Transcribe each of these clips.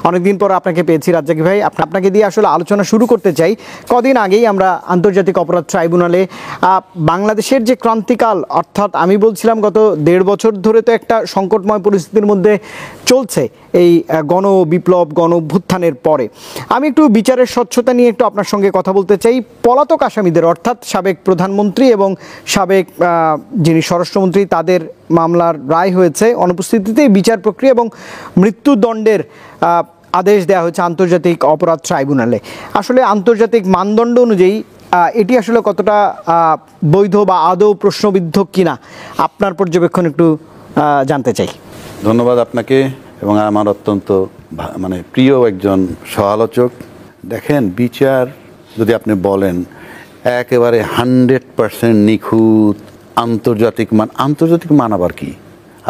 অনেকদিন পর আপনাকে পেয়েছি রাজ্জাকি ভাই। আপনাকে দিয়ে আসলে আলোচনা শুরু করতে চাই। কদিন আগেই আমরা আন্তর্জাতিক অপরাধ ট্রাইব্যুনালে বাংলাদেশের যে ক্রান্তিকাল, অর্থাৎ আমি বলছিলাম গত 1.5 বছর ধরে তো একটা সংকটময় পরিস্থিতির মধ্যে চলছে এই গণ বিপ্লব, গণ অভ্যুত্থানের পরে। আমি একটু বিচারের স্বচ্ছতা নিয়ে একটু আপনার সঙ্গে কথা বলতে চাই। পলাতক আসামিদের, অর্থাৎ সাবেক প্রধানমন্ত্রী এবং সাবেক যিনি স্বরাষ্ট্রমন্ত্রী, তাদের মামলার রায় হয়েছে অনুপস্থিতিতে বিচার প্রক্রিয়া এবং মৃত্যুদণ্ডের আদেশ দেওয়া হয়েছে আন্তর্জাতিক অপরাধ ট্রাইব্যুনালে। আসলে আন্তর্জাতিক মানদণ্ড অনুযায়ী এটি আসলে কতটা বৈধ বা আদৌ প্রশ্নবিদ্ধ কিনা, আপনার পর্যবেক্ষণ একটু জানতে চাই। ধন্যবাদ আপনাকে এবং আমার অত্যন্ত প্রিয় একজন সমালোচক। দেখেন, বিচার যদি আপনি বলেন একেবারে 100% নিখুঁত, আন্তর্জাতিক মান আবার কি?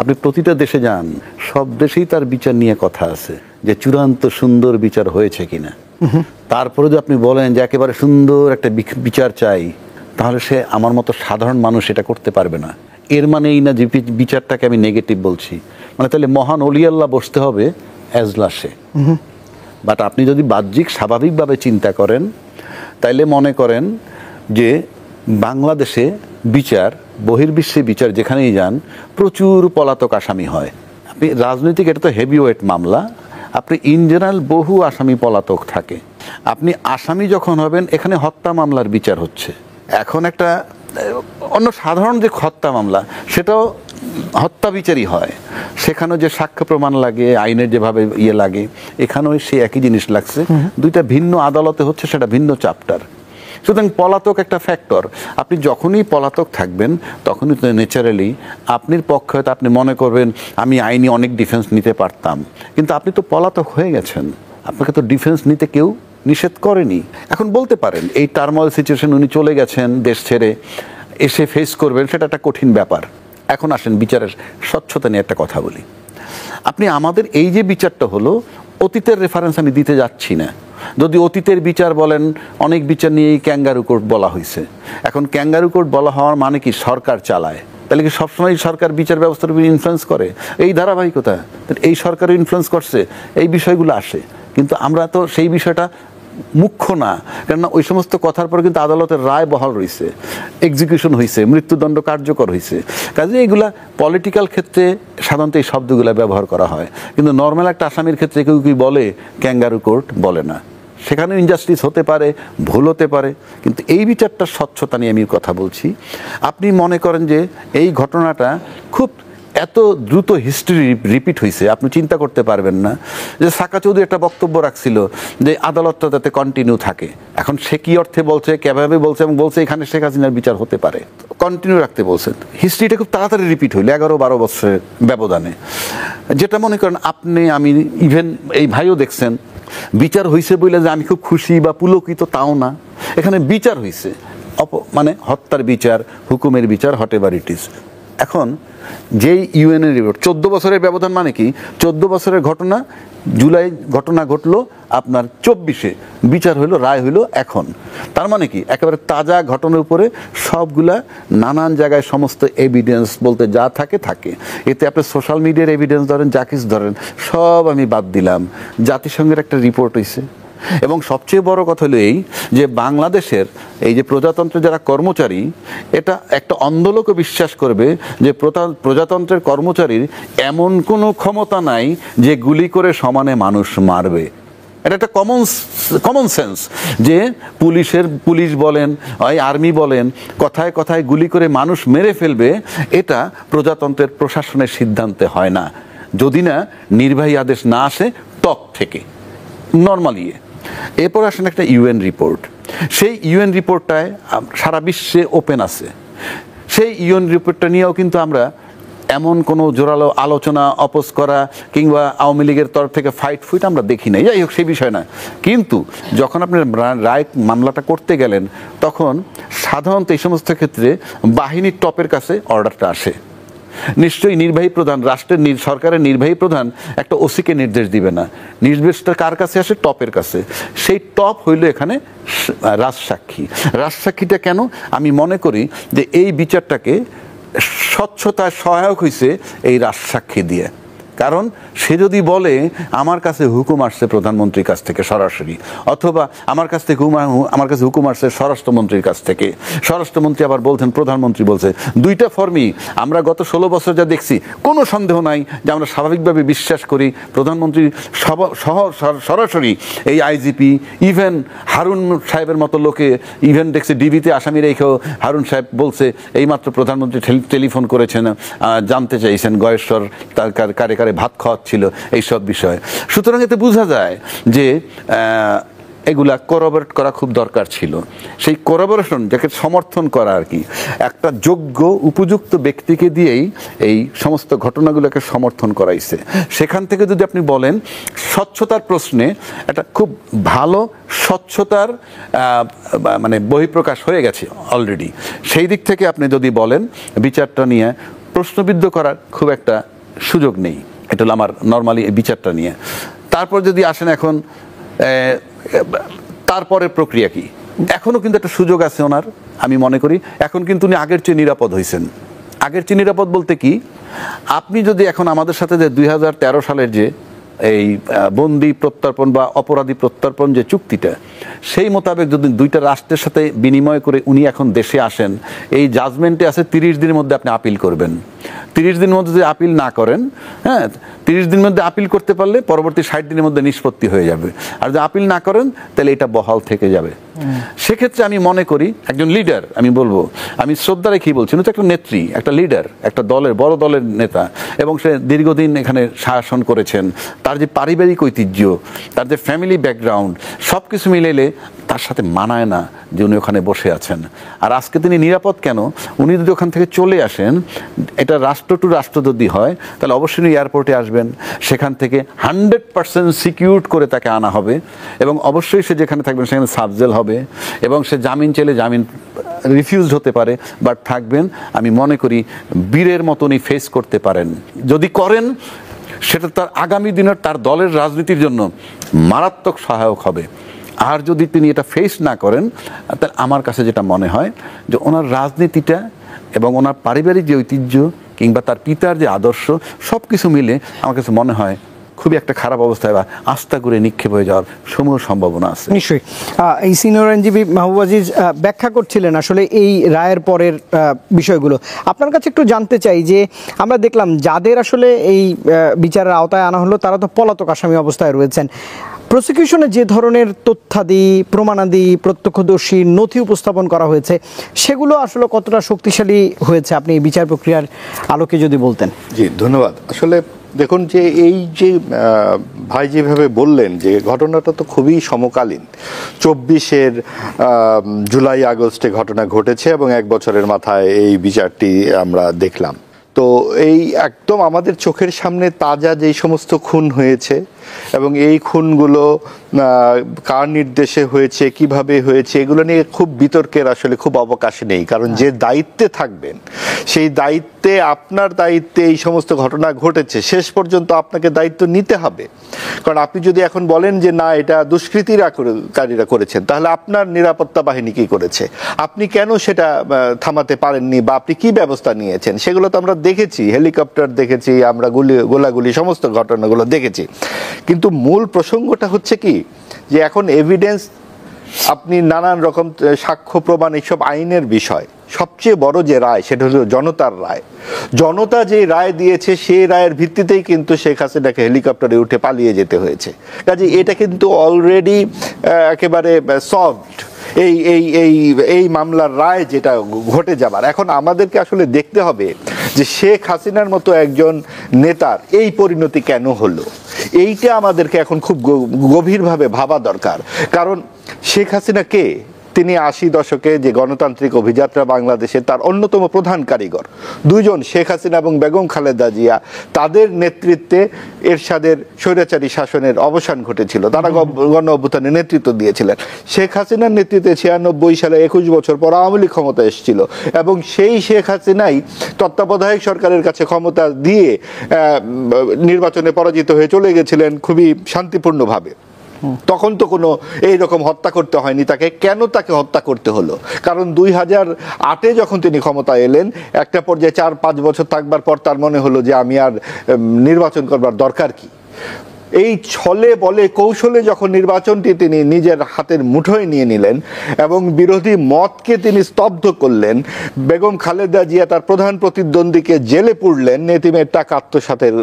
আপনি প্রতিটা দেশে যান, সব দেশেই তার বিচার নিয়ে কথা আছে যে চূড়ান্ত সুন্দর বিচার হয়েছে কিনা। তারপরে যদি আপনি বলেন যে একেবারে সুন্দর একটা বিচার চাই, তাহলে সে আমার মতো সাধারণ মানুষ এটা করতে পারবে না। এর মানে এই না যে বিচারটাকে আমি নেগেটিভ বলছি। তাহলে মহান অলি আল্লাহ বসতে হবে এজলাসে। বাট আপনি যদি বাহ্যিক স্বাভাবিকভাবে চিন্তা করেন, তাইলে মনে করেন যে বাংলাদেশে বিচার, বহির্বিশ্বে বিচার যেখানেই যান, প্রচুর পলাতক আসামি হয়। আপনি রাজনৈতিক, এটা তো হেভিওয়েট মামলা, আপনি ইন জেনারেল বহু আসামি পলাতক থাকে। আপনি আসামি যখন হবেন, এখানে হত্যা মামলার বিচার হচ্ছে। এখন একটা অন্য সাধারণ যে হত্যা মামলা, সেটাও হত্যা বিচারই হয়। সেখানেও যে সাক্ষ্য প্রমাণ লাগে, আইনের যেভাবে লাগে, এখানেও সেই একই জিনিস লাগছে। দুইটা ভিন্ন আদালতে হচ্ছে, সেটা ভিন্ন চ্যাপ্টার। সুতরাং পলাতক একটা ফ্যাক্টর। আপনি যখনই পলাতক থাকবেন, তখনই তো ন্যাচারালি আপনার পক্ষে হয়তো আপনি মনে করবেন আমি আইনি অনেক ডিফেন্স নিতে পারতাম, কিন্তু আপনি তো পলাতক হয়ে গেছেন, আপনাকে তো ডিফেন্স নিতে কেউ নিষেধ করেনি। এখন বলতে পারেন এই টার্মোয়াল সিচুয়েশন, উনি চলে গেছেন দেশ ছেড়ে, এসে ফেস করবেন, সেটা একটা কঠিন ব্যাপার। এখন আসেন বিচারের স্বচ্ছতা নিয়ে একটা কথা বলি। আপনি আমাদের এই যে বিচারটা হলো, অতীতের রেফারেন্স আমি দিতে যাচ্ছি না। যদি অতীতের বিচার বলেন, অনেক বিচার নিয়েই ক্যাঙ্গারু কোর্ট বলা হয়েছে। এখন ক্যাঙ্গারু কোর্ট বলা হওয়ার মানে কি? সরকার চালায়। তাহলে কি সবসময় সরকার বিচার ব্যবস্থার উপর ইনফ্লুয়েন্স করে? এই ধারাবাহিকতা, এই সরকারও ইনফ্লুয়েন্স করছে, এই বিষয়গুলো আসে। কিন্তু আমরা তো সেই বিষয়টা মুখ্য না, কেননা ওই সমস্ত কথার পর কিন্তু আদালতের রায় বহাল রয়েছে, এক্সিকিউশন হয়েছে, মৃত্যুদণ্ড কার্যকর হয়েছে। কাজে এইগুলা পলিটিক্যাল ক্ষেত্রে সাধারণত এই শব্দগুলো ব্যবহার করা হয়, কিন্তু নর্মাল একটা আসামির ক্ষেত্রে কেউ কি বলে? ক্যাঙ্গারু কোর্ট বলে না। সেখানে ইনজাস্টিস হতে পারে, ভুল হতে পারে, কিন্তু এই বিচারটার স্বচ্ছতা নিয়ে আমি কথা বলছি। আপনি মনে করেন যে এই ঘটনাটা খুব এত দ্রুত হিস্ট্রি রিপিট হয়েছে, আপনি চিন্তা করতে পারবেন না। যে সাকা চৌধুরী একটা বক্তব্য রাখছিল যে আদালতটা যাতে কন্টিনিউ থাকে। এখন সে কি অর্থে বলছে, কেভাবে বলছে, এবং বলছে এখানে শেখ হাসিনার বিচার হতে পারে, কন্টিনিউ রাখতে বলছেন। হিস্ট্রিটা খুব তাড়াতাড়ি রিপিট হইল 11-12 বছরের ব্যবধানে। যেটা মনে করেন আপনি, আমি, ইভেন এই ভাইও দেখছেন, বিচার হয়েছে বলে যে আমি খুব খুশি বা পুলকিত তাও না। এখানে বিচার হয়েছে, হত্যার বিচার, হুকুমের বিচার, হটেভার ইট ইজ। এখন যেই ইউএনের রিপোর্ট 14 বছরের ব্যবধান, মানে কি 14 বছরের ঘটনা, জুলাই ঘটনা ঘটলো আপনার 24-এ, বিচার হইলো, রায় হইলো এখন। তার মানে কি একেবারে তাজা ঘটনার উপরে সবগুলা নানান জায়গায় সমস্ত এভিডেন্স বলতে যা থাকে। এতে আপনি সোশ্যাল মিডিয়ার এভিডেন্স ধরেন, যা কিছু ধরেন, সব আমি বাদ দিলাম। জাতিসংঘের একটা রিপোর্ট হয়েছে। এবং সবচেয়ে বড় কথা হলো এই যে বাংলাদেশের এই যে প্রজাতন্ত্রের যারা কর্মচারী, এটা একটা অন্ধলোকও বিশ্বাস করবে যে প্রজাতন্ত্রের কর্মচারীর এমন কোনো ক্ষমতা নাই যে গুলি করে সমানে মানুষ মারবে। এটা একটা কমন সেন্স যে পুলিশ বলেন, আর্মি বলেন, কথায় কথায় গুলি করে মানুষ মেরে ফেলবে, এটা প্রজাতন্ত্রের প্রশাসনের সিদ্ধান্তে হয় না, যদি না নির্বাহী আদেশ না আসে টপ থেকে নর্মালি। এরপর আসেন একটা ইউএন রিপোর্ট। সেই ইউএন রিপোর্টটায় সারা বিশ্বে ওপেন আছে। সেই ইউএন রিপোর্টটা নিয়েও কিন্তু আমরা এমন কোনো জোরালো আলোচনা, অপোজ করা কিংবা আওয়ামী লীগের তরফ থেকে ফাইট আমরা দেখি নাই। যাই হোক, সেই বিষয় না। কিন্তু যখন আপনি রায় মামলাটা করতে গেলেন, তখন সাধারণত এই সমস্ত ক্ষেত্রে বাহিনীর টপের কাছে অর্ডারটা আসে। নিশ্চয়ই নির্বাহী প্রধান, সরকারের নির্বাহী প্রধান একটা ওসিকে নির্দেশ দিবে না। নির্দেশটা কার কাছে আসে? টপের কাছে। সেই টপ হইল এখানে রাজসাক্ষীটা কেন? আমি মনে করি যে এই বিচারটাকে স্বচ্ছতায় সহায়ক হয়েছে এই রাজসাক্ষী দিয়ে। কারণ সে যদি বলে আমার কাছে হুকুম আসছে প্রধানমন্ত্রীর কাছ থেকে সরাসরি, অথবা আমার কাছ থেকে আমার কাছে হুকুম আসছে স্বরাষ্ট্রমন্ত্রীর কাছ থেকে, স্বরাষ্ট্রমন্ত্রী আবার বলছেন প্রধানমন্ত্রী বলছে, দুইটা ফর্মই আমরা গত 16 বছর যা দেখছি কোনো সন্দেহ নাই যে আমরা স্বাভাবিকভাবে বিশ্বাস করি প্রধানমন্ত্রী সরাসরি এই আইজিপি, ইভেন হারুন সাহেবের মতো লোকে, ইভেন দেখছি ডিবিতে আসামি রেখেও হারুন সাহেব বলছে এইমাত্র প্রধানমন্ত্রী টেলিফোন করেছেন, জানতে চাইছেন গয়েশ্বর তার কারে কারে ভাত খাওয়াচ্ছিল, এইসব বিষয়। সুতরাং এতে বোঝা যায় যে এগুলা কোরাবরেট করা খুব দরকার ছিল। সেই কোরাবরেশন, যাকে সমর্থন করা আর কি, একটা যোগ্য উপযুক্ত ব্যক্তিকে দিয়েই এই সমস্ত ঘটনাগুলোকে সমর্থন করাইছে। সেখান থেকে যদি আপনি বলেন স্বচ্ছতার প্রশ্নে একটা খুব ভালো স্বচ্ছতার মানে বহিঃপ্রকাশ হয়ে গেছে অলরেডি, সেই দিক থেকে আপনি যদি বলেন বিচারটা নিয়ে প্রশ্নবিদ্ধ করার খুব একটা সুযোগ নেই। এটা হলো আমার নর্মালি এই বিচারটা নিয়ে। তারপর যদি আসেন এখন তারপরের প্রক্রিয়া কি, এখনো কিন্তু একটা সুযোগ আছে ওনার, আমি মনে করি এখন কিন্তু উনি আগের চেয়ে নিরাপদ হয়েছেন। আগের চেয়ে নিরাপদ বলতে কি, আপনি যদি এখন আমাদের সাথে যে 2013 সালের যে এই বন্দি প্রত্যর্পণ বা অপরাধী প্রত্যর্পণ যে চুক্তিটা, সেই মোতাবেক যদি দুইটা রাষ্ট্রের সাথে বিনিময় করে উনি এখন দেশে আসেন, এই জাজমেন্টে আছে 30 দিনের মধ্যে আপনি আপিল করবেন। 30 দিনের মধ্যে যদি আপিল না করেন, হ্যাঁ 30 দিনের মধ্যে আপিল করতে পারলে পরবর্তী 60 দিনের মধ্যে নিষ্পত্তি হয়ে যাবে। আর যদি আপিল না করেন তাহলে এটা বহাল থেকে যাবে। সেক্ষেত্রে আমি মনে করি একজন লিডার, আমি বলবো, আমি শ্রদ্ধা রেখেই বলছি, উনি তো একটা নেত্রী, একটা লিডার, একটা দলের বড় দলের নেতা, এবং সে দীর্ঘদিন এখানে শাসন করেছেন। তার যে পারিবারিক ঐতিহ্য, তার যে ফ্যামিলি ব্যাকগ্রাউন্ড, সব কিছু মিলেলে তার সাথে মানায় না যে উনি ওখানে বসে আছেন। আর আজকে তিনি নিরাপদ কেন, উনি যদি ওখান থেকে চলে আসেন, এটা রাষ্ট্র টু রাষ্ট্র যদি হয়, তাহলে অবশ্যই উনি এয়ারপোর্টে আসবেন, সেখান থেকে 100% সিকিউরড করে তাকে আনা হবে, এবং অবশ্যই সে যেখানে থাকবেন সেখানে সাবজেল হবে, এবং সে জামিন চাইলে জামিন রিফিউজড হতে পারে, বাট থাকবেন। আমি মনে করি বীরের মতনই ফেস করতে পারেন। যদি করেন, সেটা তার আগামী দিনের তার দলের রাজনীতির জন্য মারাত্মক সহায়ক হবে। আর যদি তিনি এটা ফেস না করেন, তাহলে আমার কাছে যেটা মনে হয় যে ওনার রাজনীতিটা এবং ওনার পারিবারিক যে ঐতিহ্য কিংবা তার পিতার যে আদর্শ, সব কিছু মিলে আমার কাছে মনে হয় খুবই একটা খারাপ অবস্থায় বা আস্থা করে নিক্ষেপ হয়ে যাওয়ার সমূহ সম্ভাবনা আছে। নিশ্চয়ই এই সিনিয়র আইনজীবী মাহবুব আজিজ ব্যাখ্যা করছিলেন আসলে এই রায়ের পরের বিষয়গুলো। আপনার কাছে একটু জানতে চাই যে আমরা দেখলাম যাদের আসলে এই বিচারের আওতায় আনা হলো তারা তো পলাতক আসামি অবস্থায় রয়েছেন। প্রসিকিউশনে যে ধরনের তথ্যাদি, প্রমাণাদি, প্রত্যক্ষদর্শী নথি উপস্থাপন করা হয়েছে, সেগুলো আসলে কতটা শক্তিশালী হয়েছে আপনি এই বিচার প্রক্রিয়ার আলোকে যদি বলতেন। জি, ধন্যবাদ। আসলে দেখুন যে এই যে ভাই যেভাবে বললেন যে ঘটনাটা তো খুবই সমকালীন, 24-এর জুলাই আগস্টে ঘটনা ঘটেছে এবং 1 বছরের মাথায় এই বিচারটি আমরা দেখলাম। তো এই একদম আমাদের চোখের সামনে তাজা যেই সমস্ত খুন হয়েছে এবং এই খুনগুলো কার নির্দেশে হয়েছে, কিভাবে হয়েছে, এগুলো নিয়ে খুব বিতর্কের আসলে খুব অবকাশ নেই। কারণ যে দায়িত্বে থাকবেন, সেই দায়িত্বে, আপনার দায়িত্বে এই সমস্ত ঘটনা ঘটেছে, শেষ পর্যন্ত আপনাকে দায়িত্ব নিতে হবে। কারণ আপনি যদি এখন বলেন যে না এটা দুষ্কৃতিকারীরা করেছেন, তাহলে আপনার নিরাপত্তা বাহিনী কি করেছে, আপনি কেন সেটা থামাতে পারেননি, বা আপনি কি ব্যবস্থা নিয়েছেন, সেগুলো তো আমরা দেখেছি, হেলিকপ্টার দেখেছি, আমরা গোলাগুলি সমস্ত ঘটনাগুলো দেখেছি। কিন্তু মূল প্রসঙ্গটা হচ্ছে কি, যে এখন এভিডেন্স, আপনি নানান রকম সাক্ষ্য প্রমাণ, এইসব আইনের বিষয়, সবচেয়ে বড় যে রায় সেটা হলো জনতার রায়। জনতা যে রায় দিয়েছে সেই রায়ের ভিত্তিতেই কিন্তু শেখ হাসিনাকে হেলিকপ্টারে উঠে পালিয়ে যেতে হয়েছে। কাজে এটা কিন্তু অলরেডি একেবারে সলভড, এই মামলার রায় যেটা ঘটে যাবার। এখন আমাদেরকে আসলে দেখতে হবে যে শেখ হাসিনার মতো একজন নেতার এই পরিণতি কেন হলো, এইটা আমাদেরকে এখন খুব গভীরভাবে ভাবা দরকার। কারণ শেখ হাসিনা কে? তিনি 80 দশকে যে গণতান্ত্রিক অভিযাত্রা বাংলাদেশে, তার অন্যতম প্রধান কারিগর দুইজন, শেখ হাসিনা এবং বেগম খালেদা জিয়া। তাদের নেতৃত্বে এরশাদের স্বৈরাচারী শাসনের অবসান ঘটেছিল, তারা গণ অভ্যুত্থানে নেতৃত্ব দিয়েছিলেন। শেখ হাসিনার নেতৃত্বে 96 সালে 21 বছর পর আওয়ামী লীগ ক্ষমতা এসেছিল, এবং সেই শেখ হাসিনাই তত্ত্বাবধায়ক সরকারের কাছে ক্ষমতা দিয়ে নির্বাচনে পরাজিত হয়ে চলে গেছিলেন খুবই শান্তিপূর্ণভাবে। তখন তো কোনো এইরকম হত্যা করতে হয়নি তাকে। কেন তাকে হত্যা করতে হলো? কারণ 2008-এ যখন তিনি ক্ষমতায় এলেন, একটা পর্যায়ে 4-5 বছর থাকবার পর তার মনে হলো যে আমি আর নির্বাচন করবার দরকার কি। এই ছলে বলে কৌশলে যখন নির্বাচনটি তিনি নিজের হাতের মুঠোয় নিয়ে নিলেন এবং বিরোধী মতকে তিনি স্তব্ধ করলেন, বেগম খালেদা জিয়া তার প্রধান প্রতিদ্বন্দ্বীকে জেলে পুরলেন এতিমের টাকা আত্মসাতের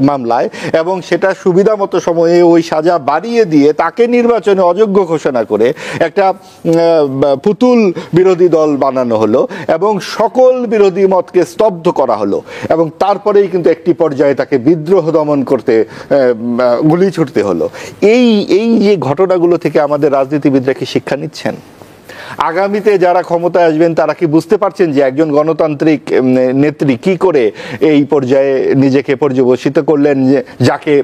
মামলায়, এবং সেটা সুবিধা মতো সময়ে ওই সাজা বাড়িয়ে দিয়ে তাকে নির্বাচনে অযোগ্য ঘোষণা করে একটা পুতুল বিরোধী দল বানানো হলো এবং সকল বিরোধী মতকে স্তব্ধ করা হলো। এবং তারপরেই কিন্তু একটি পর্যায়ে তাকে বিদ্রোহ দমন করতে গুলি ছুটতে হলো। এই যে ঘটনাগুলো থেকে আমাদের রাজনীতিবিদরা কি শিক্ষা নিচ্ছেন? আগামীতে যারা ক্ষমতায় আসবেন তারা কি বুঝতে পারছেন যে একজন গণতান্ত্রিক নেত্রী কি করে এই পর্যায়ে নিজেকে পর্যবসিত করলেন, যাকে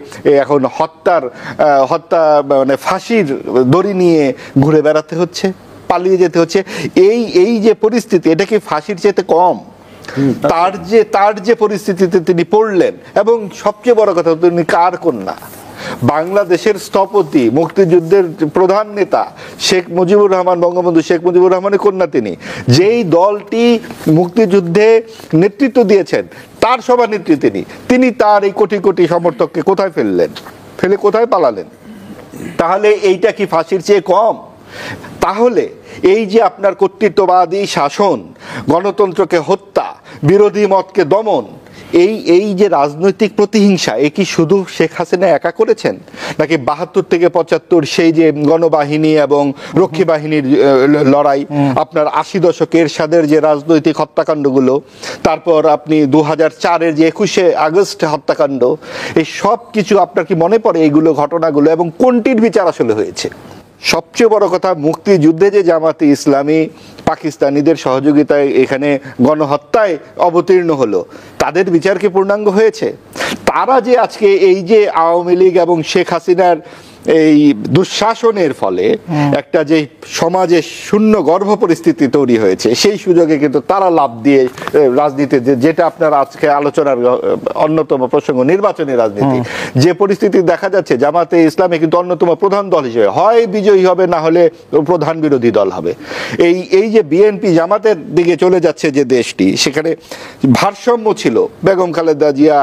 এখন হত্যা মানে ফাঁসির দড়ি নিয়ে ঘুরে বেড়াতে হচ্ছে, পালিয়ে যেতে হচ্ছে? এই যে পরিস্থিতি, এটা কি ফাঁসির চেয়ে কম? তার যে পরিস্থিতিতে তিনি পড়লেন, এবং সবচেয়ে বড় কথা, তিনি কার কন্যা? বাংলাদেশের স্থপতি, মুক্তিযুদ্ধের প্রধান নেতা শেখ মুজিবুর রহমান, বঙ্গবন্ধু শেখ মুজিবুর রহমানের কন্যা তিনি। যেই দলটি মুক্তিযুদ্ধে নেতৃত্ব দিয়েছেন তার সভানেত্রী তিনি তার এই কোটি কোটি সমর্থককে কোথায় ফেলে কোথায় পালালেন? তাহলে এইটা কি ফাঁসির চেয়ে কম? তাহলে এই যে আপনার কর্তৃত্ববাদী শাসন, গণতন্ত্রকে হত্যা, বিরোধী মতকে দমন, এই যে রাজনৈতিক প্রতিহিংসা, এ কি শুধু শেখ হাসিনা একা করেছেন, নাকি 72 থেকে 75 সেই যে গণবাহিনী এবং রক্ষী বাহিনীর লড়াই, আপনার 80 দশকের এরশাদের যে রাজনৈতিক হত্যাকাণ্ডগুলো, তারপর আপনি 2004-এর যে 21শে আগস্ট হত্যাকাণ্ড, এই সব কিছু আপনার কি মনে পড়ে এইগুলো ঘটনাগুলো, এবং কোনটির বিচার আসলে হয়েছে? সবচেয়ে বড় কথা, মুক্তিযুদ্ধে যে জামাতে ইসলামী পাকিস্তানিদের সহযোগিতায় এখানে গণহত্যায় অবতীর্ণ হলো, তাদের বিচার কি পূর্ণাঙ্গ হয়েছে? তারা যে আজকে এই যে আওয়ামী লীগ এবং শেখ হাসিনার এই দুঃশাসনের ফলে একটা যে সমাজে শূন্য গর্ভ পরিস্থিতি তৈরি হয়েছে, সেই সুযোগে কিন্তু তারা লাভ দিয়ে রাজনীতিতে, যেটা আপনার আজকে আলোচনার অন্যতম প্রসঙ্গ, নির্বাচনী রাজনীতি, যে পরিস্থিতি দেখা যাচ্ছে, জামাতে ইসলামী কিন্তু অন্যতম প্রধান দল হিসেবে হয় বিজয়ী হবে, না হলে প্রধান বিরোধী দল হবে। এই যে বিএনপি জামাতের দিকে চলে যাচ্ছে যে দেশটি, সেখানে ভারসাম্য ছিল বেগম খালেদা জিয়া,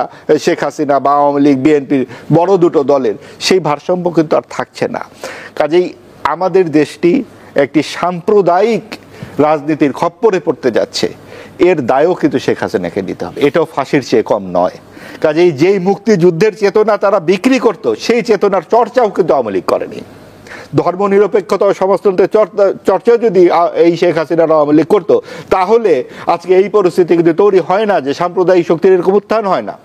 শেখ হাসিনা বা আওয়ামী লীগ, বিএনপির বড় দুটো দলের, সেই ভারসাম্য কিন্তু আর থাকছে না। কাজেই আমাদের দেশটি একটি সাম্প্রদায়িক রাজনীতির খপ্পরে পড়তে যাচ্ছে, এর দায়ও কিন্তু শেখ হাসিনাকে নিতে হবে, এটাও ফাঁসির চেয়ে কম নয়। কাজেই যেই মুক্তিযুদ্ধের চেতনা তারা বিক্রি করত, সেই চেতনার চর্চাও কিন্তু আওয়ামী লীগ করেনি। ধর্মনিরপেক্ষতা ও সমাজতন্ত্রের চর্চা যদি এই শেখ হাসিনার আওয়ামী লীগ করতো, তাহলে আজকে এই পরিস্থিতি কিন্তু তৈরি হয় না যে সাম্প্রদায়িক শক্তির এরকম উত্থান হয় না।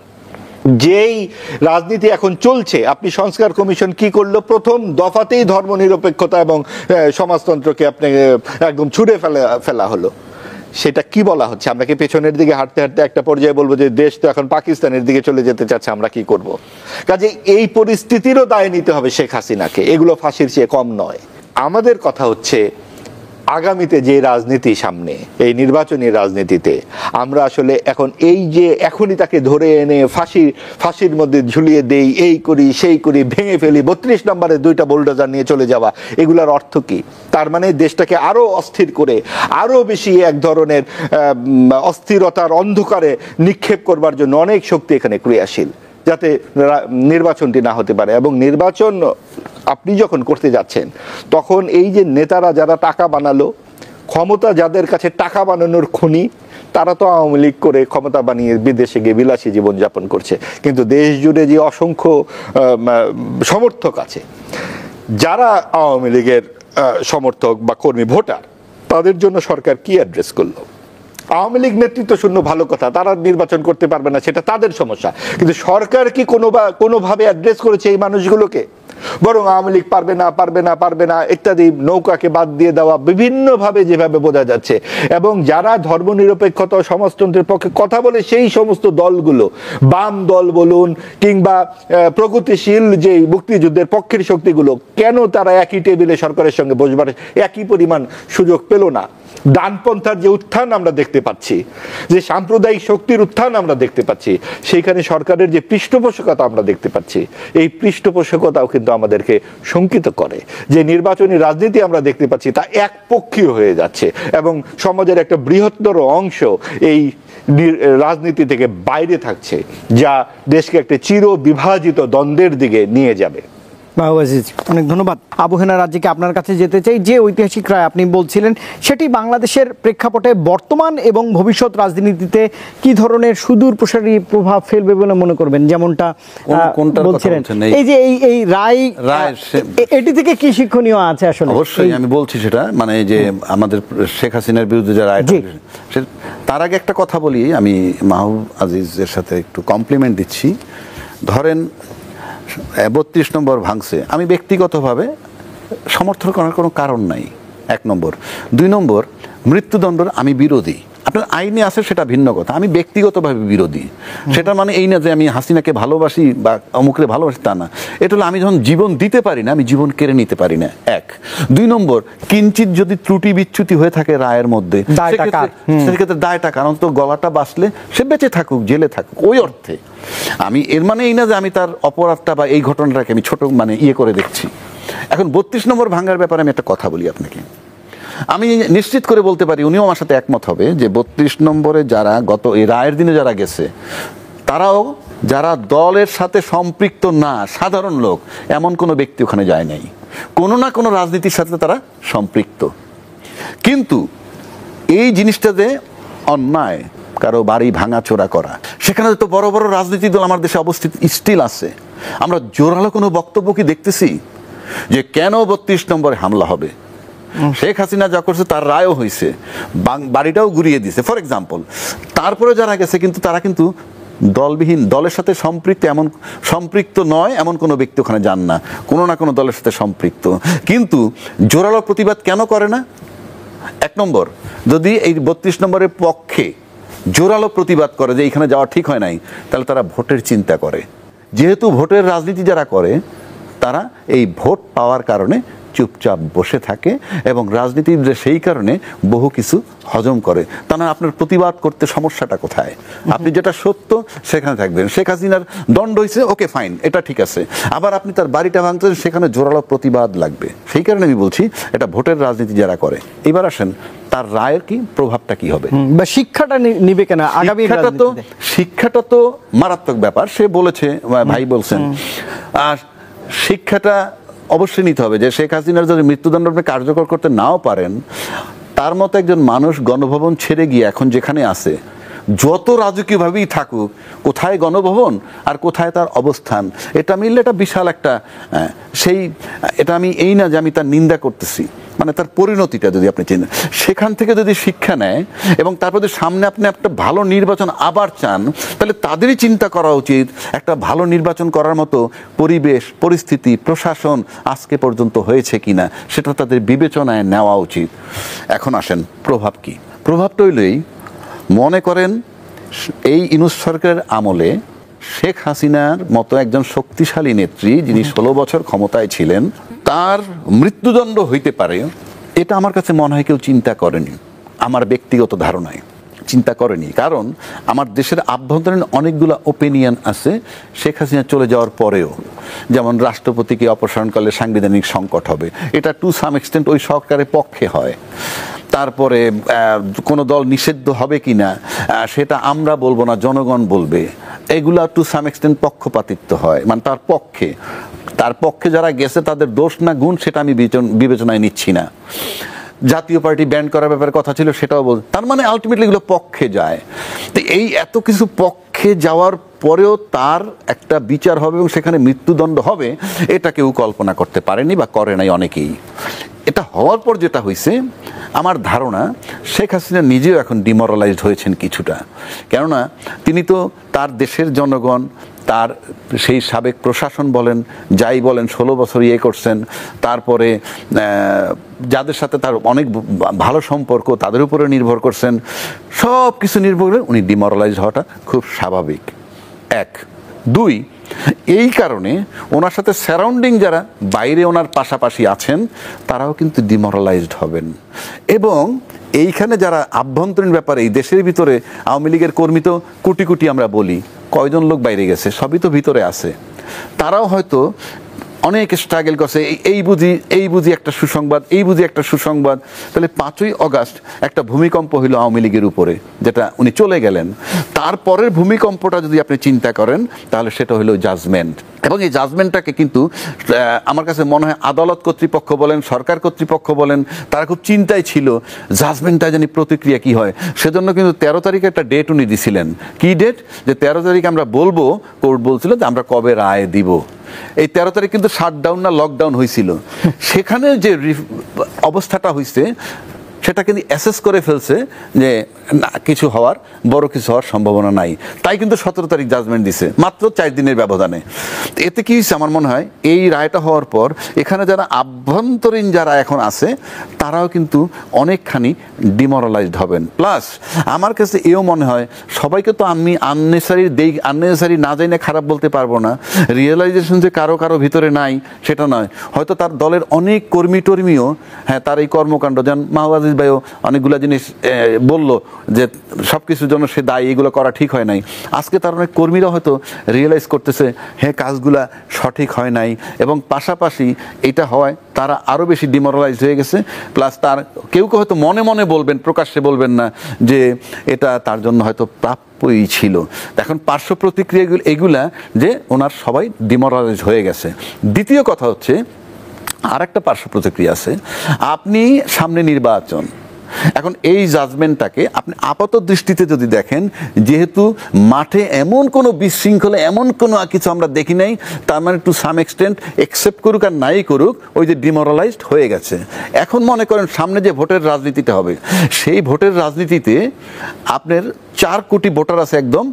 যেই রাজনীতি এখন চলছে, আপনি সংস্কার কমিশন কি করলো? প্রথম দফাতেই ধর্মনিরপেক্ষতা এবং সমাজতন্ত্রকে আপনি একদম ছুঁড়ে ফেলা হলো। সেটা কি বলা হচ্ছে? আমরা কি পেছনের দিকে হাঁটতে হাঁটতে একটা পর্যায়ে বলবো যে দেশ তো এখন পাকিস্তানের দিকে চলে যেতে চাচ্ছে, আমরা কি করব? কাজে এই পরিস্থিতিরও দায় নিতে হবে শেখ হাসিনাকে, এগুলো ফাঁসির চেয়ে কম নয়। আমাদের কথা হচ্ছে, আগামীতে যে রাজনীতি সামনে, এই নির্বাচনী রাজনীতিতে আমরা আসলে এখন এই যে এখনই তাকে ধরে এনে ফাঁসির মধ্যে ঝুলিয়ে দেই, এই করি সেই করি, ভেঙে ফেলি, 32 নম্বরে 2টা বুলডোজার নিয়ে চলে যাওয়া, এগুলোর অর্থ কি? তার মানে দেশটাকে আরো অস্থির করে, আরো বেশি এক ধরনের অস্থিরতার অন্ধকারে নিক্ষেপ করবার জন্য অনেক শক্তি এখানে ক্রিয়াশীল, যাতে নির্বাচনটি না হতে পারে। এবং নির্বাচন আপনি যখন করতে যাচ্ছেন, তখন এই যে নেতারা যারা টাকা বানালো, ক্ষমতা যাদের কাছে টাকা বানানোর খনি, তারা তো আওয়ামী লীগ করে ক্ষমতা বানিয়ে বিদেশে গিয়ে বিলাসী জীবনযাপন করছে। কিন্তু দেশ জুড়ে যে অসংখ্য সমর্থক আছে, যারা আওয়ামী লীগের সমর্থক বা কর্মী, ভোটার, তাদের জন্য সরকার কি অ্যাড্রেস করলো? আওয়ামী লীগ নেতৃত্ব শূন্য, ভালো কথা, তারা নির্বাচন করতে পারবে না, সেটা তাদের সমস্যা। কিন্তু সরকার কি কোনোভাবে অ্যাড্রেস করেছে এই মানুষগুলোকে? বরং আওয়ামী লীগ পারবে না ইত্যাদি নৌকাকে বাদ দিয়ে দেওয়া, বিভিন্নভাবে যেভাবে বোঝা যাচ্ছে। এবং যারা ধর্মনিরপেক্ষতা ও সমাজতন্ত্রের পক্ষে কথা বলে, সেই সমস্ত দলগুলো, বাম দল বলুন কিংবা প্রগতিশীল যে মুক্তিযুদ্ধের পক্ষের শক্তিগুলো, কেন তারা একই টেবিলে সরকারের সঙ্গে বসবার একই পরিমাণ সুযোগ পেল না? ডানপন্থার যে উত্থান আমরা দেখতে পাচ্ছি, যে সাম্প্রদায়িক শক্তির উত্থান আমরা দেখতে পাচ্ছি, সেইখানে সরকারের যে পৃষ্ঠপোষকতা আমরা দেখতে পাচ্ছি, এই পৃষ্ঠপোষকতাও কিন্তু আমাদেরকে শঙ্কিত করে। যে নির্বাচনী রাজনীতি আমরা দেখতে পাচ্ছি তা একপক্ষীয় হয়ে যাচ্ছে এবং সমাজের একটা বৃহত্তর অংশ এই রাজনীতি থেকে বাইরে থাকছে, যা দেশকে একটা চির বিভাজিত দ্বন্দ্বের দিকে নিয়ে যাবে। অনেক ধন্যবাদ। আবু হেনা রাজ্যকে আপনার কাছে যেতে চাই। যে ঐতিহাসিক রায় আপনি বলছিলেন সেটি বাংলাদেশের প্রেক্ষাপটে বর্তমান এবং ভবিষ্যৎ রাজনীতিতে কি ধরনের সুদূর প্রসারী প্রভাব ফেলবে বলে মনে করবেন? যেমনটা বলছিলেন এই যে এই রায় এটি থেকে কি শিক্ষণীয় আছে আসলে? অবশ্যই আমি বলছি সেটা, মানে যে আমাদের শেখ হাসিনার বিরুদ্ধে যে রায়, তার আগে একটা কথা বলি, আমি মাহবুব আজিজের সাথে একটু কমপ্লিমেন্ট দিচ্ছি। ধরেন 32 নম্বর ভাঙছে, আমি ব্যক্তিগতভাবে সমর্থন করার কোনো কারণ নাই, 1 নম্বর। 2 নম্বর, মৃত্যুদণ্ডের আমি বিরোধী। আপনার আইনে আছে সেটা ভিন্ন কথা, আমি ব্যক্তিগতভাবে বিরোধী। সেটা মানে এই না যে আমি হাসিনাকে ভালোবাসি বা অমুকরে ভালোবাসি, তা না। এটা হলো আমি যখন জীবন দিতে পারি না, আমি জীবন কেড়ে নিতে পারি না, 1। 2 নম্বর, কিঞ্চিত যদি ত্রুটি বিচ্যুতি হয়ে থাকে রায়ের মধ্যে, সেক্ষেত্রে দায়টা কারণ তো গলাটা বাঁচলে সে বেঁচে থাকুক, জেলে থাকুক, ওই অর্থে। আমি এর মানে এই না যে আমি তার অপরাধটা বা এই ঘটনাটাকে আমি ছোট মানে ইয়ে করে দেখছি। এখন 32 নম্বর ভাঙার ব্যাপারে আমি একটা কথা বলি আপনাকে। আমি নিশ্চিত করে বলতে পারি, উনিও আমার সাথে একমত হবে, যে 32 নম্বরে যারা গত এই রায়ের দিনে যারা গেছে, তারাও যারা দলের সাথে সম্পৃক্ত না, সাধারণ লোক, এমন কোনো ব্যক্তি ওখানে যায় নাই। কোনো না কোনো রাজনীতির সাথে তারা সম্পৃক্ত। কিন্তু এই জিনিসটা যে অন্যায়, কারো বাড়ি ভাঙাচোরা করা, সেখানে তো বড় বড় রাজনীতি দল আমার দেশে অবস্থিত স্টিল আছে। আমরা জোরালো কোনো বক্তব্য কি দেখতেছি যে কেন 32 নম্বরে হামলা হবে? শেখ হাসিনা যা করছে তার রায়ও হয়েছে, বাড়িটাও ঘুরিয়ে দিছে ফর এক্সাম্পল। তারপরে যারা গেছে কিন্তু তারা কিন্তু দলবিহীন, দলের সাথে সম্পৃক্ত নয় এমন কোনো ব্যক্তি ওখানে যান না, কোনো না কোনো দলের সাথে সম্পৃক্ত। কিন্তু জোরালো প্রতিবাদ কেন করে না? 1 নম্বর, যদি এই 32 নম্বরের পক্ষে জোরালো প্রতিবাদ করে যে এইখানে যাওয়া ঠিক হয় নাই, তাহলে তারা ভোটের চিন্তা করে। যেহেতু ভোটের রাজনীতি যারা করে, তারা এই ভোট পাওয়ার কারণে চুপচাপ বসে থাকে এবং রাজনীতিবিদরা সেই কারণে বহু কিছু হজম করে। তা না, আপনার প্রতিবাদ করতে সমস্যাটা কোথায়? আপনি যেটা সত্য সেখানে থাকবেন। শেখ হাসিনার দণ্ড হয়েছে, ওকে ফাইন, এটা ঠিক আছে। আবার আপনি তার বাড়িটা ভাঙতেন, সেখানে জোরালো প্রতিবাদ লাগবে। সেই কারণে আমি বলছি এটা ভোটের রাজনীতি যারা করে। এবার আসেন তার রায়ের কি প্রভাবটা কি হবে বা শিক্ষাটা নিবে কেন আগামী? শিক্ষাটা তো মারাত্মক ব্যাপার। সে বলেছে, ভাই বলছেন, আর শিক্ষাটা অবশ্যই নিতে হবে যে শেখ হাসিনার যদি মৃত্যুদণ্ড আপনি কার্যকর করতে নাও পারেন, তার মতো একজন মানুষ গণভবন ছেড়ে গিয়ে এখন যেখানে আছে, যত রাজকীয়ভাবেই থাকুক, কোথায় গণভবন আর কোথায় তার অবস্থান, এটা মিললে এটা বিশাল একটা এটা আমি এই না যে আমি তার নিন্দা করতেছি, মানে তার পরিণতিটা যদি আপনি চিনেন, সেখান থেকে যদি শিক্ষা নেয় এবং তারপর যদি সামনে আপনি একটা ভালো নির্বাচন আবার চান, তাহলে তাদেরই চিন্তা করা উচিত একটা ভালো নির্বাচন করার মতো পরিবেশ, পরিস্থিতি, প্রশাসন আজকে পর্যন্ত হয়েছে কিনা, সেটা তাদের বিবেচনায় নেওয়া উচিত। এখন আসেন প্রভাব কি? প্রভাবটা হইলেই, মনে করেন এই ইউনূস সরকারের আমলে শেখ হাসিনার মতো একজন শক্তিশালী নেত্রী, যিনি 16 বছর ক্ষমতায় ছিলেন, তার মৃত্যুদণ্ড হইতে পারে, এটা আমার কাছে মনে হয় কেউ চিন্তা করেনি। আমার ব্যক্তিগত ধারণায় চিন্তা করেনি। কারণ আমার দেশের আভ্যন্তরীণ অনেকগুলো ওপিনিয়ন আছে শেখ হাসিনা চলে যাওয়ার পরেও, যেমন রাষ্ট্রপতিকে অপসারণ করলে সাংবিধানিক সংকট হবে, এটা টু সাম এক্সটেন্ট ওই সরকারের পক্ষে হয়। তারপরে কোনো দল নিষিদ্ধ হবে কিনা সেটা আমরা বলবো না, জনগণ বলবে, এগুলা টু সাম এক্সটেন্ট পক্ষপাতিত্ব হয়, মানে তার পক্ষে যারা গেছে তাদের দোষ না গুণ সেটা আমি বিবেচনায় নিচ্ছি না। জাতীয় পার্টি ব্যান্ড করার ব্যাপারে কথা ছিল, সেটাও বল, তার মানে আলটিমেটলি এগুলো পক্ষে যায়। তো এই এত কিছু পক্ষে যাওয়ার পরেও তার একটা বিচার হবে এবং সেখানে মৃত্যুদণ্ড হবে, এটা কেউ কল্পনা করতে পারেনি বা করে নাই অনেকেই। এটা হওয়ার পর যেটা হয়েছে, আমার ধারণা শেখ হাসিনা নিজেও এখন ডিমোরালাইজড হয়েছেন কিছুটা। কেননা তিনি তো তার দেশের জনগণ, তার সেই সাবেক প্রশাসন বলেন, যাই বলেন, 16 বছর ইয়ে করছেন, তারপরে যাদের সাথে তার অনেক ভালো সম্পর্ক তাদের উপরে নির্ভর করছেন, সব কিছু নির্ভর করে উনি ডিমোরালাইজড হওয়াটা খুব স্বাভাবিক। 1, 2, এই কারণে ওনার সাথে সারাউন্ডিং যারা বাইরে ওনার পাশাপাশি আছেন তারাও কিন্তু ডিমোরালাইজড হবেন। এবং এইখানে যারা আভ্যন্তরীণ ব্যাপারে এই দেশের ভিতরে আওয়ামী লীগের কর্মী তো কোটি কোটি আমরা বলি, কয়জন লোক বাইরে গেছে, সবই তো ভিতরে আছে, তারাও হয়তো অনেক স্ট্রাগল করছে, এই বুঝি একটা সুসংবাদ, এই বুঝি একটা সুসংবাদ। তাহলে 5ই অগাস্ট একটা ভূমিকম্প হইল আওয়ামী লীগের উপরে, যেটা উনি চলে গেলেন। তারপরের ভূমিকম্পটা যদি আপনি চিন্তা করেন তাহলে সেটা হলো জাজমেন্ট। এবং এই জাজমেন্টটাকে কিন্তু আমার কাছে মনে হয় আদালত কর্তৃপক্ষ বলেন, সরকার কর্তৃপক্ষ বলেন, তারা খুব চিন্তায় ছিল জাজমেন্টটা জানি প্রতিক্রিয়া কি হয়। সেজন্য কিন্তু 13 তারিখে একটা ডেট উনি দিছিলেন। কি ডেট? যে 13 তারিখ আমরা বলবো, কোর্ট বলছিল যে আমরা কবে রায় দিব। এই 13 তারিখ কিন্তু শাটডাউন না লকডাউন হয়েছিল। সেখানে যে অবস্থাটা হয়েছে সেটা কিন্তু অ্যাসেস করে ফেলছে যে না, কিছু হওয়ার, বড় কিছু হওয়ার সম্ভাবনা নাই। তাই কিন্তু 17 তারিখ জাজমেন্ট দিছে, মাত্র 4 দিনের ব্যবধানে। এতে কি হয়েছে আমার মনে হয়, এই রায়টা হওয়ার পর এখানে যারা আভ্যন্তরীণ যারা এখন আছে তারাও কিন্তু অনেকখানি ডিমোরালাইজড হবেন। প্লাস আমার কাছে এও মনে হয়, সবাইকে তো আমি আননেসারি না জানি না খারাপ বলতে পারবো না। রিয়েলাইজেশন যে কারো কারো ভিতরে নাই সেটা নয়, হয়তো তার দলের অনেক কর্মী টর্মীও তার এই কর্মকাণ্ড, যেন মাহবুব ভাইও অনেকগুলো জিনিস বললো যে সব কিছুর জন্য সে দায়ী, এগুলো করা ঠিক হয় নাই। আজকে তার অনেক কর্মীরা হয়তো রিয়েলাইজ করতেছে কাজগুলা সঠিক হয় নাই, এবং পাশাপাশি এটা হওয়ায় তারা আরও বেশি ডিমোরালাইজ হয়ে গেছে। প্লাস তার কেউ কেউ হয়তো মনে মনে বলবেন, প্রকাশ্যে বলবেন না, যে এটা তার জন্য হয়তো প্রাপ্যই ছিল। এখন পার্শ্ব প্রতিক্রিয়া এগুলা যে ওনার সবাই ডিমোরালাইজ হয়ে গেছে। দ্বিতীয় কথা হচ্ছে, আর একটা পার্শ্ব প্রতিক্রিয়া আছে। আপনি সামনে নির্বাচন, এখন এই জাজমেন্টটাকে আপনি আপাত দৃষ্টিতে যদি দেখেন, যেহেতু মাঠে এমন কোনো বিশৃঙ্খলা, এমন কোনো কিছু আমরা দেখি নাই, তার মানে টু সাম এক্সটেন্ট একসেপ্ট করুক আর নাই করুক, ওই যে ডিমোরালাইজড হয়ে গেছে। এখন মনে করেন সামনে যে ভোটের রাজনীতিটা হবে, সেই ভোটের রাজনীতিতে আপনার 4 কোটি ভোটার আছে, একদম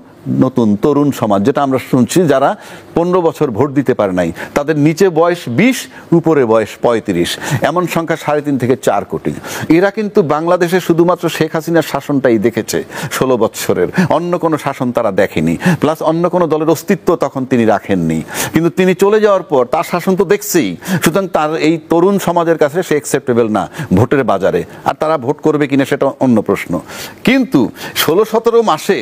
নতুন তরুণ সমাজ, যেটা আমরা শুনছি, যারা 15 বছর ভোট দিতে পারে নাই, তাদের নিচে বয়স 20, উপরে বয়স 35, এমন সংখ্যা 3.5 থেকে 4 কোটি। এরা কিন্তু বাংলাদেশে শুধুমাত্র শেখ হাসিনার শাসনটাই দেখেছে 16 বছরের, অন্য কোনো শাসন তারা দেখেনি। প্লাস অন্য কোনো দলের অস্তিত্ব তখন তিনি রাখেননি, কিন্তু তিনি চলে যাওয়ার পর তার শাসন তো দেখছেই। সুতরাং তার এই তরুণ সমাজের কাছে সে অ্যাকসেপ্টেবল না ভোটের বাজারে। আর তারা ভোট করবে কিনা সেটা অন্য প্রশ্ন। কিন্তু 16-17 মাসে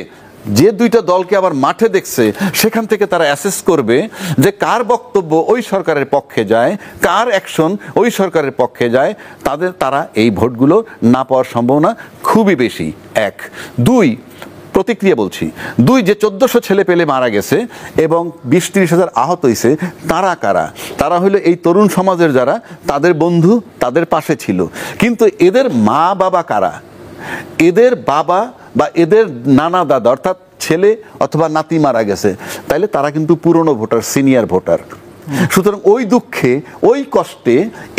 যে দুইটা দলকে আবার মাঠে দেখছে, সেখান থেকে তারা অ্যাসেস করবে যে কার বক্তব্য ওই সরকারের পক্ষে যায়, কার অ্যাকশন ওই সরকারের পক্ষে যায়, তারা এই ভোটগুলো না পাওয়ার সম্ভাবনা খুবই বেশি। 1, 2 প্রতিক্রিয়া বলছি, 2 যে 1400 ছেলে পেলে মারা গেছে এবং 20-30 হাজার আহত হয়েছে, তারা কারা? তারা হলো এই তরুণ সমাজের যারা, তাদের বন্ধু, তাদের পাশে ছিল। কিন্তু এদের মা বাবা কারা? এদের বাবা বা এদের নানা দাদা, অর্থাৎ ছেলে অথবা নাতি মারা গেছে, তাইলে তারা কিন্তু পুরনো ভোটার, সিনিয়র ভোটার। সুতরাং ওই দুঃখে, ওই কষ্টে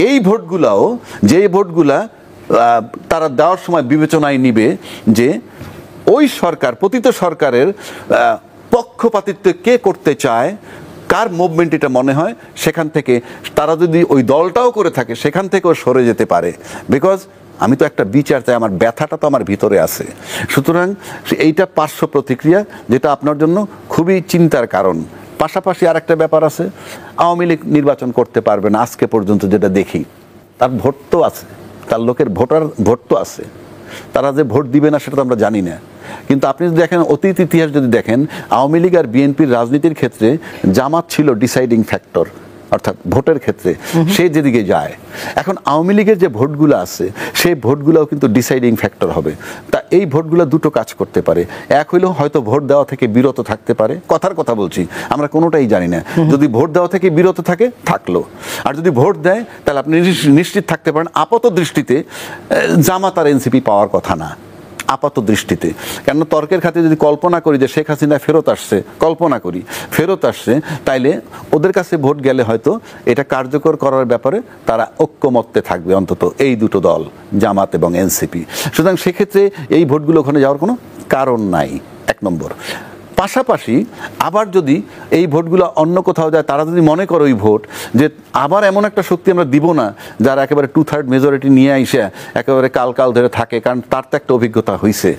এই ভোটগুলাও, যে ভোটগুলা তারা দেওয়ার সময় বিবেচনায় নিবে যে ওই সরকার, পতিত সরকারের পক্ষপাতিত্ব কে করতে চায়, কার মুভমেন্ট এটা মনে হয়, সেখান থেকে তারা যদি ওই দলটাও করে থাকে, সেখান থেকেও সরে যেতে পারে। বিকজ আমি তো একটা বিচার চাই, আমার ব্যথাটা তো আমার ভিতরে আছে। সুতরাং এইটা পার্শ্ব প্রতিক্রিয়া, যেটা আপনার জন্য খুবই চিন্তার কারণ। পাশাপাশি আর একটা ব্যাপার আছে, আওয়ামী লীগ নির্বাচন করতে পারবে না আজকে পর্যন্ত যেটা দেখি। তার ভোট তো আছে, তার লোকের ভোট তো আছে, তারা যে ভোট দিবে না সেটা তো আমরা জানি না। কিন্তু আপনি যদি দেখেন, অতীত ইতিহাস যদি দেখেন, আওয়ামী লীগ আর বিএনপির রাজনীতির ক্ষেত্রে জামাত ছিল ডিসাইডিং ফ্যাক্টর, অর্থাৎ ভোটের ক্ষেত্রে সে যেদিকে যায়। এখন আওয়ামী লীগের যে ভোটগুলো আছে, সেই ভোটগুলোও কিন্তু ডিসাইডিং ফ্যাক্টর হবে। তা এই ভোটগুলো দুটো কাজ করতে পারে। এক হইলেও হয়তো ভোট দেওয়া থেকে বিরত থাকতে পারে, কথার কথা বলছি, আমরা কোনোটাই জানি না। যদি ভোট দেওয়া থেকে বিরত থাকে, থাকলো। আর যদি ভোট দেয়, তাহলে আপনি নিশ্চিত থাকতে পারেন আপাত দৃষ্টিতে জামাত আর এনসিপি পাওয়ার কথা না, আপাত দৃষ্টিতে। কেন তর্কের খাতে যদি কল্পনা করি যে শেখ হাসিনা ফেরত আসছে, কল্পনা করি ফেরত আসছে, তাইলে ওদের কাছে ভোট গেলে হয়তো এটা কার্যকর করার ব্যাপারে তারা ঐক্যমত্যে থাকবে, অন্তত এই দুটো দল, জামাত এবং এনসিপি। সুতরাং সেক্ষেত্রে এই ভোটগুলো ওখানে যাওয়ার কোনো কারণ নাই, 1 নম্বর। পাশাপাশি আবার যদি এই ভোটগুলো অন্য কোথাও যায়, তারা যদি মনে করে ওই ভোট যে আবার এমন একটা শক্তি আমরা দিব না যারা একেবারে 2/3 মেজরিটি নিয়ে আইসে একেবারে কাল ধরে থাকে, কারণ তার তো একটা অভিজ্ঞতা হয়েছে,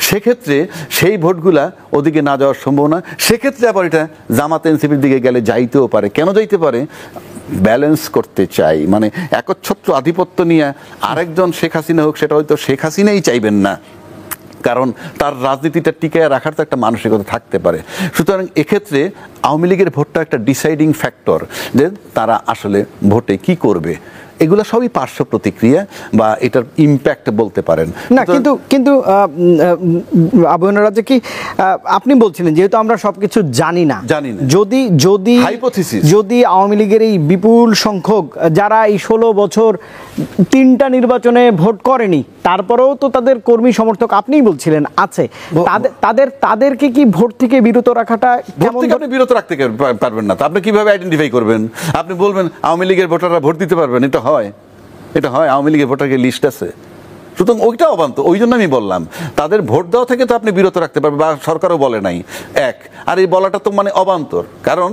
সেক্ষেত্রে সেই ভোটগুলা ওদিকে না যাওয়ার সম্ভাবনা। সেক্ষেত্রে আবার এটা জামাত এনসিপির দিকে গেলে যাইতেও পারে। কেন যাইতে পারে? ব্যালেন্স করতে চাই, মানে একচ্ছত্র আধিপত্য নিয়ে আরেকজন শেখ হাসিনা হোক, সেটা হয়তো শেখ হাসিনাই চাইবেন না। কারণ তার রাজনীতিটা টিকায় রাখার তো একটা মানসিকতা থাকতে পারে। সুতরাং এক্ষেত্রে আওয়ামী লীগের ভোটটা একটা ডিসাইডিং ফ্যাক্টর, যে তারা আসলে ভোটে কি করবে। এগুলো সবই পার্শ্ব প্রতিক্রিয়া বা এটার ইম্প্যাক্ট বলতে পারেন না। কিন্তু আবহাওয়া রাজ্যে কি আপনি বলছিলেন যেহেতু আমরা সবকিছু জানি না, যদি Hypothesis। যদি আওয়ামী লীগের এই বিপুল সংখ্যক যারা এই 16 বছর 3টা নির্বাচনে ভোট করেনি, তারপরেও তো তাদের কর্মী সমর্থক আপনিই বলছিলেন আছে, তাদেরকে কি ভোট থেকে বিরত রাখাটা ভোট থেকে আপনি বিরত রাখতে পারবেন না। তো আপনি কিভাবে আইডেন্টিফাই করবেন? আপনি বলবেন আওয়ামী লীগের ভোটাররা ভোট দিতে পারবেন, এটা হয় আওয়ামী লীগের ভোটারের লিস্ট আছে, সুতরাং ওইটা অবান্তর। ওই জন্য আমি বললাম তাদের ভোট দেওয়া থেকে তো আপনি বিরত রাখতে পারবেন, বা সরকারও বলে নাই এক। আর এই বলাটা তো মানে অবান্তর, কারণ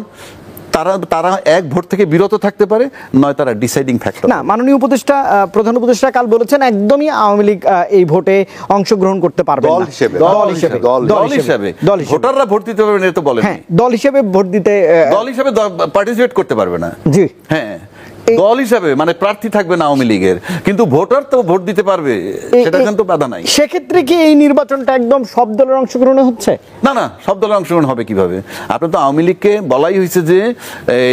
তারা এক ভোট থেকে বিরত থাকতে পারে, নয় তারা ডিসাইডিং ফ্যাক্টর। না, মাননীয় উপদেষ্টা প্রধান উপদেষ্টা কাল বলেছেন একদমই আওয়ামী লীগ এই ভোটে অংশগ্রহণ করতে পারবে না। দল হিসেবে ভোটাররা ভোট দিতে পারবে না, এটা তো বলেন। হ্যাঁ, দল হিসেবে ভোট দিতে, দল হিসেবে পার্টিসিপেট করতে পারবে না। জি হ্যাঁ, দল হিসাবে মানে প্রার্থী থাকবে না আওয়ামী লীগের, কিন্তু ভোটার তো ভোট দিতে পারবে, সেটা কিন্তু বাধা নাই। সেক্ষেত্রে কি এই নির্বাচনটা একদম সব দলের অংশগ্রহণে হচ্ছে? না, সব দলের অংশগ্রহণ হবে কিভাবে? আপনার তো আওয়ামী লীগকে বলাই হয়েছে যে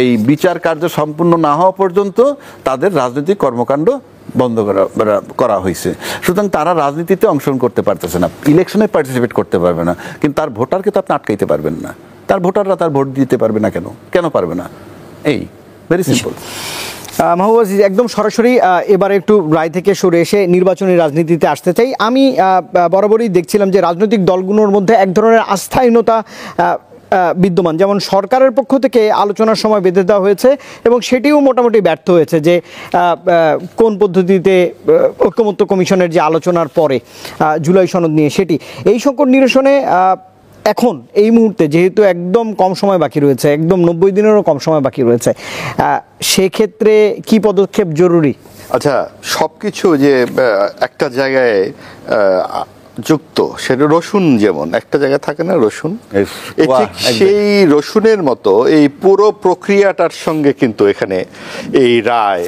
এই বিচার কার্য সম্পূর্ণ না হওয়া পর্যন্ত তাদের রাজনৈতিক কর্মকাণ্ড বন্ধ করা হয়েছে। সুতরাং তারা রাজনীতিতে অংশগ্রহণ করতে পারতেছে না, ইলেকশনে পার্টিসিপেট করতে পারবে না, কিন্তু তার ভোটারকে তো আপনি আটকাইতে পারবেন না। তার ভোটাররা তার ভোট দিতে পারবে না, কেন পারবে না? এই ভেরি সিম্পল। মাহবুব আজিজ, একদম সরাসরি এবারে একটু রায় থেকে সরে এসে নির্বাচনী রাজনীতিতে আসতে চাই। আমি বরাবরই দেখছিলাম যে রাজনৈতিক দলগুলোর মধ্যে এক ধরনের আস্থাহীনতা বিদ্যমান, যেমন সরকারের পক্ষ থেকে আলোচনার সময় বেঁধে দেওয়া হয়েছে এবং সেটিও মোটামুটি ব্যর্থ হয়েছে, যে কোন পদ্ধতিতে ঐকমত্য কমিশনের যে আলোচনার পরে জুলাই সনদ নিয়ে সেটি, এই সংকট নিরসনে এখন এই মুহূর্তে যেহেতু একদম কম সময় বাকি রয়েছে, একদম 90 দিনেরও কম সময় বাকি রয়েছে, সেক্ষেত্রে কি পদক্ষেপ জরুরি? আচ্ছা, সবকিছু যে একটা জায়গায় যুক্ত, সেটা রসুন যেমন একটা জায়গায় থাকে না, রসুন, ঠিক সেই রসুনের মতো এই পুরো প্রক্রিয়াটার সঙ্গে কিন্তু এখানে এই রায়